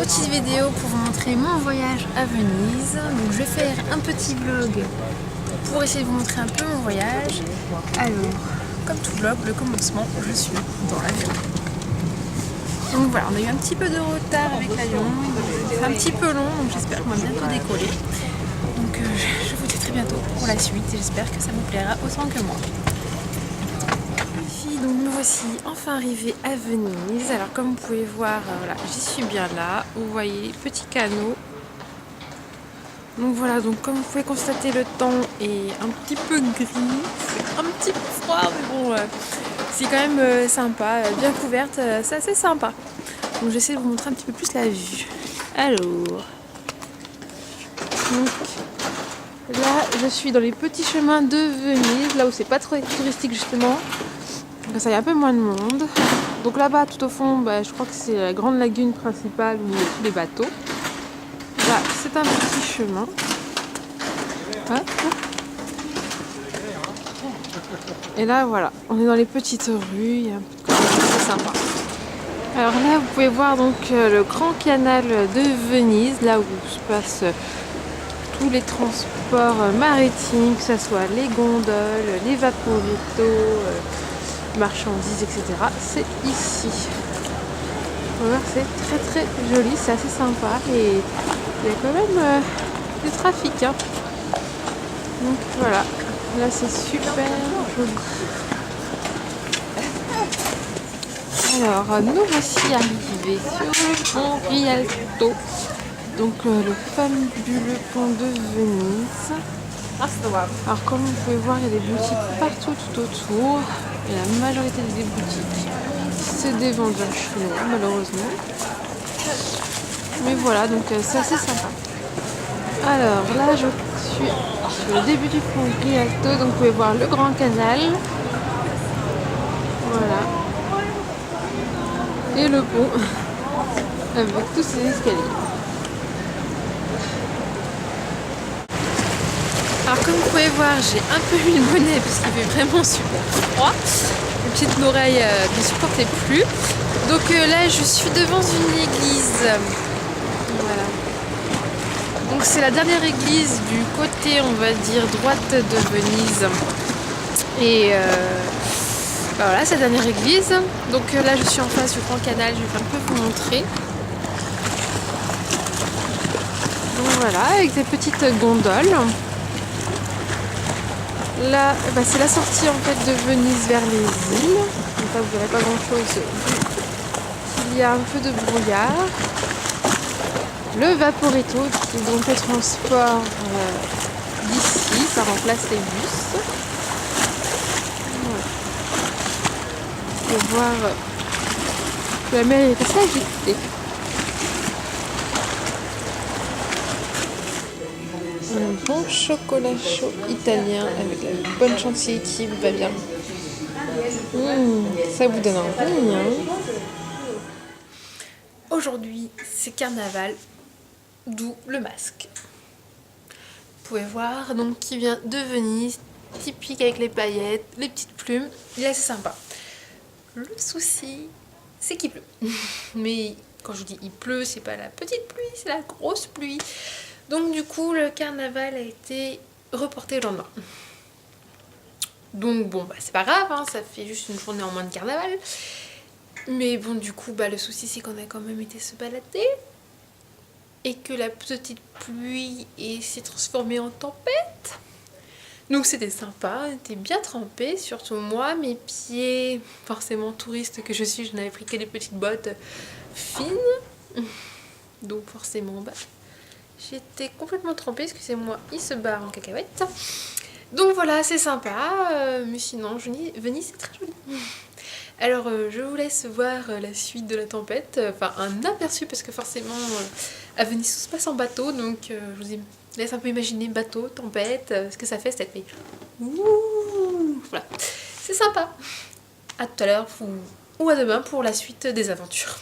Petite vidéo pour vous montrer mon voyage à Venise. Donc je vais faire un petit vlog pour essayer de vous montrer un peu mon voyage. Alors, comme tout vlog, le commencement, je suis dans l'avion. Donc voilà, on a eu un petit peu de retard avec l'avion. C'est un petit peu long, donc j'espère qu'on va bientôt décoller. Donc je vous dis très bientôt pour la suite et j'espère que ça vous plaira autant que moi. Donc nous voici enfin arrivés à Venise. Alors comme vous pouvez voir, voilà, j'y suis bien là. Vous voyez, petit canot. Donc voilà, donc comme vous pouvez constater, le temps est un petit peu gris, c'est un petit peu froid, mais bon, c'est quand même sympa, bien couverte, c'est assez sympa. Donc j'essaie de vous montrer un petit peu plus la vue. Alors, donc là je suis dans les petits chemins de Venise, là où c'est pas trop touristique justement. Donc ça y a un peu moins de monde. Donc là-bas tout au fond, je crois que c'est la grande lagune principale où il y a tous les bateaux. Là c'est un petit chemin. Et là voilà, on est dans les petites rues, il y a un peu de c'est sympa. Alors là vous pouvez voir donc le grand canal de Venise, là où se passent tous les transports maritimes, que ce soit les gondoles, les vaporitos, marchandises, etc. C'est ici. Voilà, c'est très très joli, c'est assez sympa et il y a quand même du trafic. Hein. Donc voilà, là c'est super joli. Alors nous voici arrivés sur le pont Rialto, donc le fabuleux pont de Venise. Alors comme vous pouvez voir, il y a des boutiques partout tout autour et la majorité des boutiques c'est des vendeurs chinois malheureusement. Mais voilà, donc c'est assez sympa. Alors là je suis sur le début du pont Rialto, donc vous pouvez voir le grand canal. Voilà. Et le pont avec tous ces escaliers. Alors comme vous pouvez voir, j'ai un peu eu le bonnet parce qu'il fait vraiment super froid. Les petites oreilles ne supportaient plus. Donc là je suis devant une église. Voilà. Donc c'est la dernière église du côté, on va dire, droite de Venise. Et voilà, c'est la dernière église. Donc là je suis en face du grand canal, je vais un peu vous montrer. Donc voilà, avec des petites gondoles. Là, c'est la sortie en fait de Venise vers les îles. Donc là, vous n'aurez pas grand chose. Il y a un peu de brouillard. Le Vaporito, qui est donc le transport d'ici, ça remplace les bus. Voilà. Vous pouvez voir que la mer est assez agitée. Un bon chocolat chaud italien avec la bonne chantilly qui va bien. Ça vous donne envie, hein. Aujourd'hui, c'est carnaval, d'où le masque. Vous pouvez voir, donc qui vient de Venise, typique avec les paillettes, les petites plumes. Il est assez sympa. Le souci, c'est qu'il pleut. Mais quand je dis il pleut, c'est pas la petite pluie, c'est la grosse pluie. Donc du coup, le carnaval a été reporté le lendemain. Donc bon, c'est pas grave, hein, ça fait juste une journée en moins de carnaval. Mais bon, du coup, le souci c'est qu'on a quand même été se balader. Et que la petite pluie s'est transformée en tempête. Donc c'était sympa, on était bien trempés, surtout moi, mes pieds, forcément touriste que je suis, je n'avais pris que des petites bottes fines. Donc forcément, j'étais complètement trempée, excusez-moi, il se barre en cacahuète. Donc voilà, c'est sympa, mais sinon, Venise c'est très joli. Alors je vous laisse voir la suite de la tempête, enfin un aperçu parce que forcément à Venise tout se passe en bateau, donc je vous laisse un peu imaginer bateau, tempête, ce que ça fait cette nuit. Ouh, voilà, c'est sympa. À tout à l'heure ou à demain pour la suite des aventures.